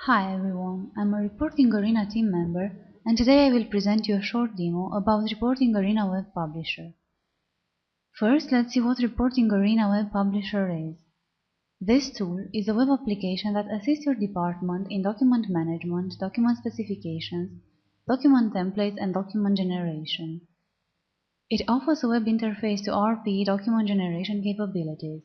Hi everyone, I'm a Reporting Arena team member and today I will present you a short demo about Reporting Arena Web Publisher. First, let's see what Reporting Arena Web Publisher is. This tool is a web application that assists your department in document management, document specifications, document templates, and document generation. It offers a web interface to RPE document generation capabilities.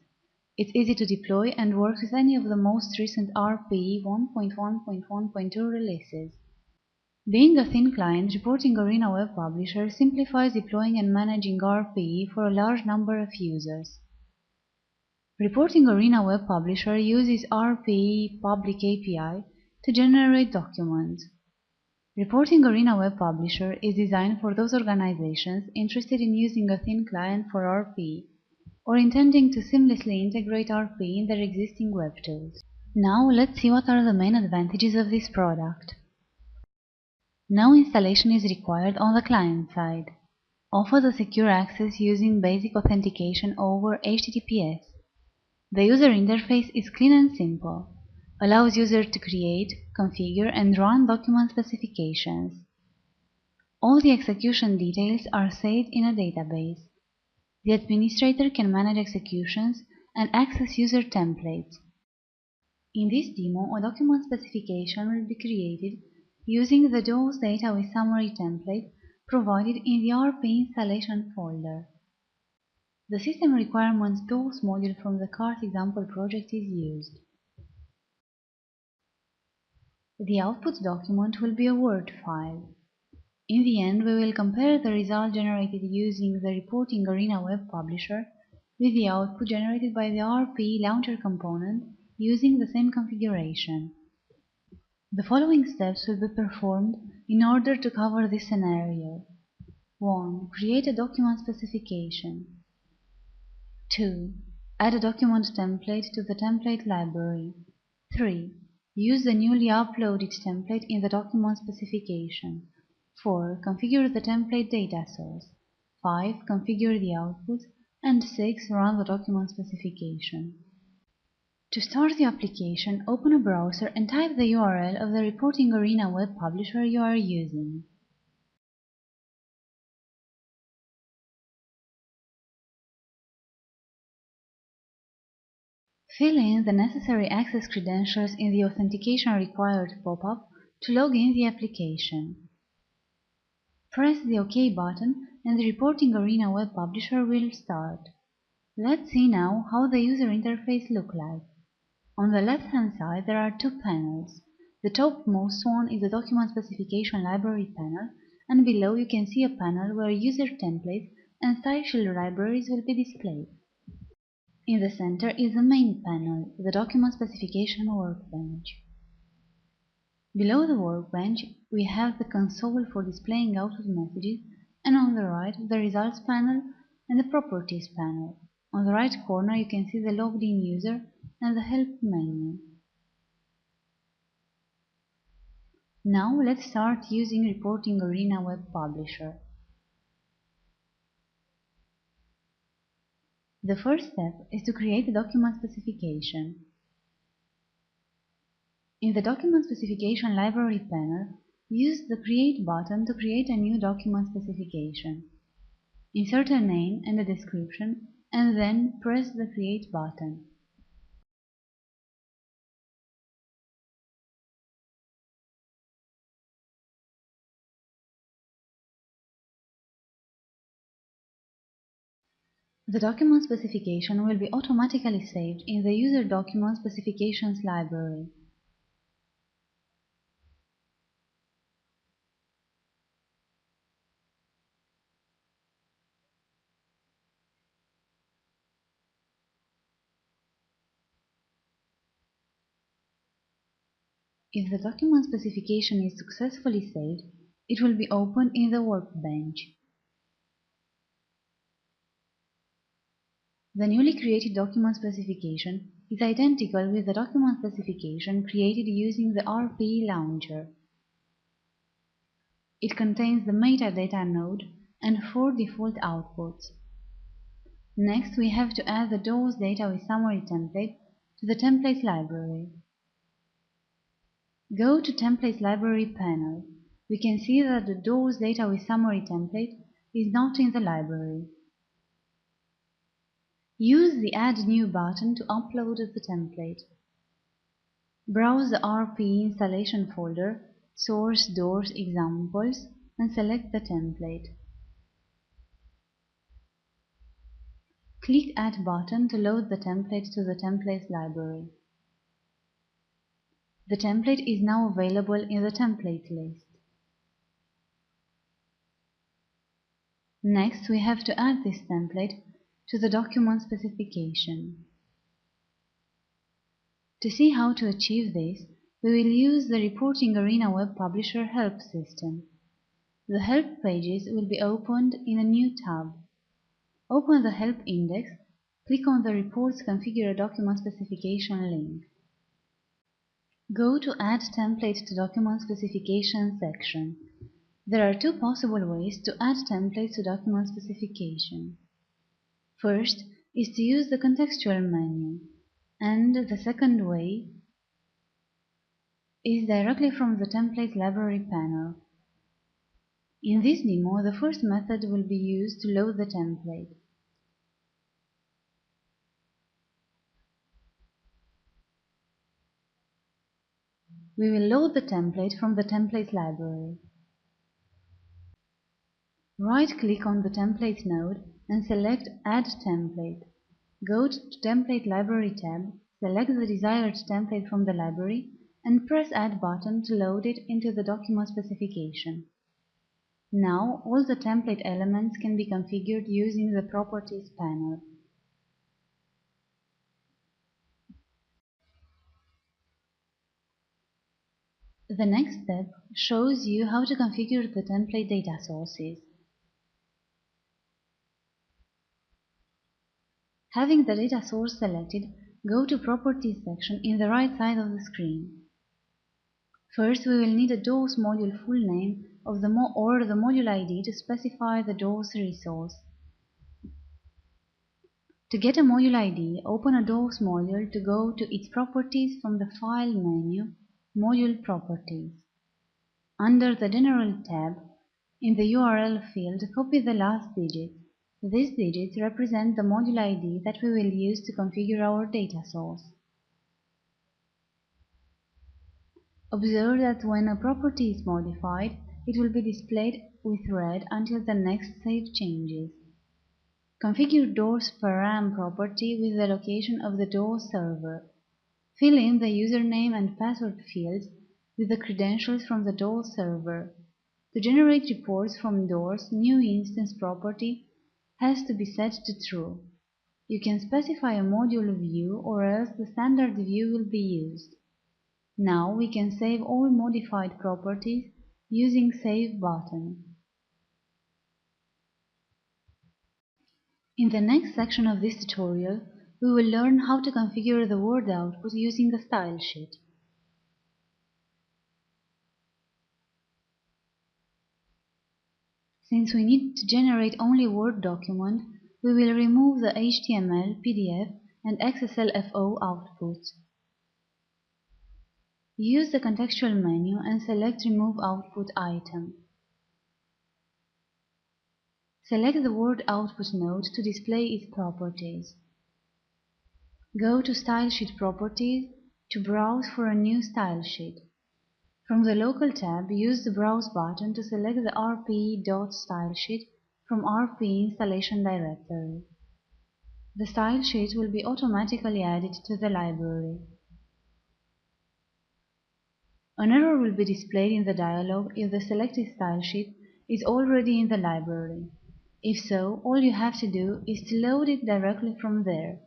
It's easy to deploy and works with any of the most recent RPE 1.1.1.2 releases. Being a thin client, Reporting Arena Web Publisher simplifies deploying and managing RPE for a large number of users. Reporting Arena Web Publisher uses RPE Public API to generate documents. Reporting Arena Web Publisher is designed for those organizations interested in using a thin client for RPE or intending to seamlessly integrate RPE in their existing web tools. Now let's see what are the main advantages of this product. No installation is required on the client side. Offers a secure access using basic authentication over HTTPS. The user interface is clean and simple. Allows users to create, configure, and run document specifications. All the execution details are saved in a database. The administrator can manage executions and access user templates. In this demo, a document specification will be created using the DOS data with summary template provided in the RPE installation folder. The System Requirements DOS module from the CART example project is used. The output document will be a Word file. In the end, we will compare the result generated using the Reporting Arena Web Publisher with the output generated by the RPE Launcher component using the same configuration. The following steps will be performed in order to cover this scenario. 1. Create a document specification. 2. Add a document template to the template library. 3. Use the newly uploaded template in the document specification. 4. Configure the template data source. 5. Configure the output. And 6. Run the document specification. To start the application, open a browser and type the URL of the Reporting Arena web publisher you are using. Fill in the necessary access credentials in the Authentication Required pop-up to log in the application. Press the OK button and the Reporting Arena web publisher will start. Let's see now how the user interface looks like. On the left-hand side there are two panels. The topmost one is the Document Specification Library panel, and below you can see a panel where user templates and style sheet libraries will be displayed. In the center is the main panel, the Document Specification Workbench. Below the workbench we have the console for displaying output messages, and on the right the Results panel and the Properties panel. On the right corner you can see the logged in user and the Help menu. Now let's start using Reporting Arena Web Publisher. The first step is to create a document specification. In the Document Specification Library panel, use the Create button to create a new document specification. Insert a name and a description, and then press the Create button. The document specification will be automatically saved in the User Document Specifications library. If the document specification is successfully saved, it will be opened in the workbench. The newly created document specification is identical with the document specification created using the RPE Launcher. It contains the metadata node and 4 default outputs. Next, we have to add the DOS data with summary template to the templates library. Go to Templates Library panel. We can see that the Doors Data with Summary template is not in the library. Use the Add New button to upload the template. Browse the RPE installation folder, Source Doors Examples, and select the template. Click Add button to load the template to the Templates library. The template is now available in the template list. Next, we have to add this template to the document specification. To see how to achieve this, we will use the Reporting Arena Web Publisher help system. The help pages will be opened in a new tab. Open the Help index, click on the Reports Configure a Document Specification link. Go to Add Template to Document Specification section. There are two possible ways to add templates to document specification. First is to use the contextual menu, and the second way is directly from the Template Library panel. In this demo, the first method will be used to load the template. We will load the template from the Templates library. Right-click on the Template node and select Add Template. Go to Template Library tab, select the desired template from the library, and press Add button to load it into the document specification. Now, all the template elements can be configured using the Properties panel. The next step shows you how to configure the template data sources. Having the data source selected, go to Properties section in the right side of the screen. First, we will need a DOS module full name of the module ID to specify the DOS resource. To get a module ID, open a DOS module to go to its properties from the File menu, Module Properties. Under the General tab, in the URL field, copy the last digit. These digits represent the module ID that we will use to configure our data source. Observe that when a property is modified, it will be displayed with red until the next save changes. Configure DOS param property with the location of the DOS server. Fill in the username and password fields with the credentials from the DOS server. To generate reports from DOS, new instance property has to be set to true. You can specify a module view or else the standard view will be used. Now we can save all modified properties using Save button. In the next section of this tutorial, we will learn how to configure the Word output using a style sheet. Since we need to generate only Word document, we will remove the HTML, PDF, and XSLFO outputs. Use the contextual menu and select Remove Output item. Select the Word Output node to display its properties. Go to Style Sheet Properties to browse for a new style sheet. From the Local tab, use the Browse button to select the rpe.stylesheet from RPE installation directory. The style sheet will be automatically added to the library. An error will be displayed in the dialog if the selected style sheet is already in the library. If so, all you have to do is to load it directly from there.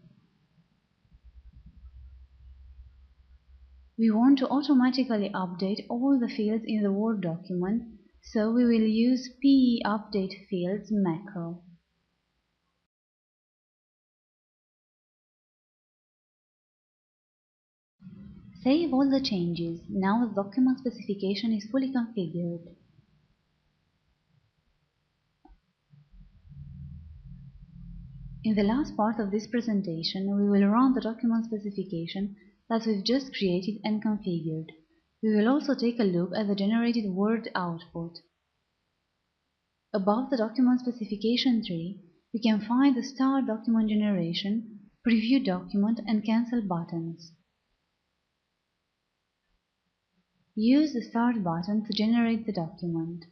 We want to automatically update all the fields in the Word document, so we will use PE_UPDATE_FIELDS macro. Save all the changes. Now the document specification is fully configured. In the last part of this presentation, we will run the document specification that we've just created and configured. We will also take a look at the generated Word output. Above the document specification tree, we can find the Start Document Generation, Preview Document, and Cancel buttons. Use the Start button to generate the document.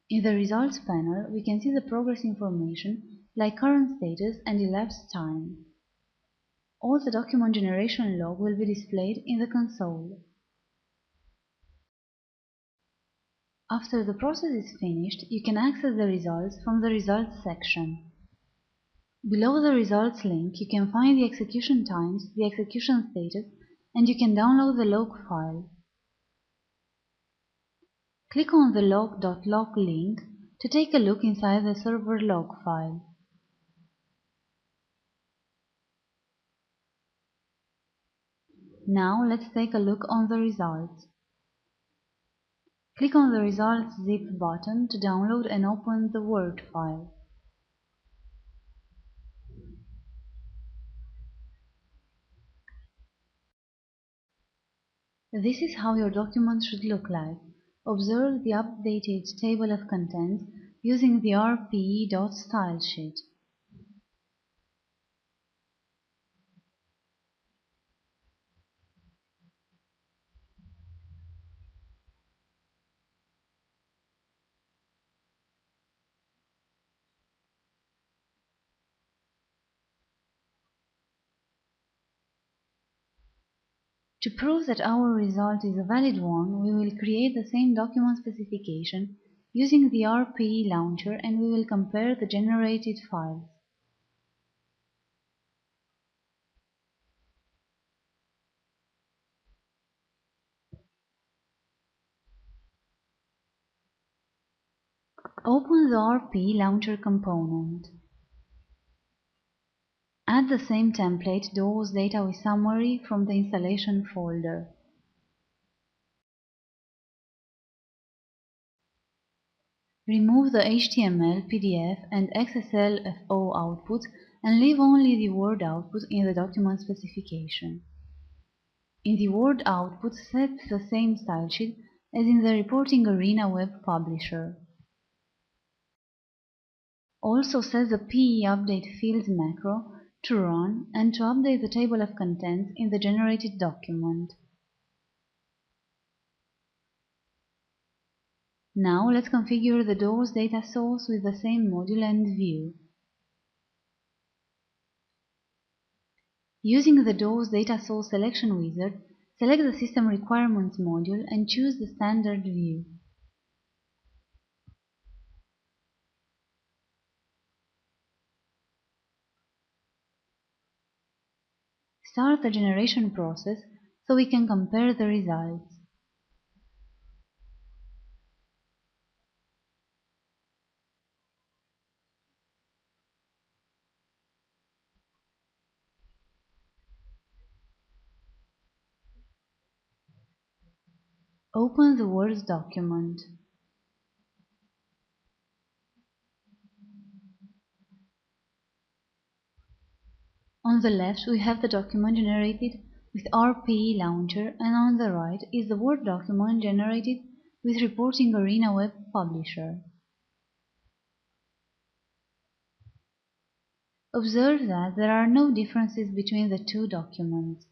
In the Results panel, we can see the progress information like current status and elapsed time. All the document generation log will be displayed in the console. After the process is finished, you can access the results from the Results section. Below the Results link, you can find the execution times, the execution status, and you can download the log file. Click on the log.log link to take a look inside the server log file. Now let's take a look on the results. Click on the Results zip button to download and open the Word file. This is how your document should look like. Observe the updated table of contents using the rpe.stylesheet. To prove that our result is a valid one, we will create the same document specification using the RPE launcher and we will compare the generated files. Open the RPE launcher component. Add the same template DOS data with summary from the installation folder. Remove the HTML, PDF and XSLFO outputs and leave only the Word output in the document specification. In the Word output, set the same stylesheet as in the Reporting Arena web publisher. Also set the PE update fields macro to run and to update the table of contents in the generated document. Now let's configure the DOS data source with the same module and view. Using the DOS data source selection wizard, select the System Requirements module and choose the standard view. Start the generation process so we can compare the results. Open the Word document. On the left we have the document generated with RPE Launcher and on the right is the Word document generated with Reporting Arena web publisher. Observe that there are no differences between the two documents.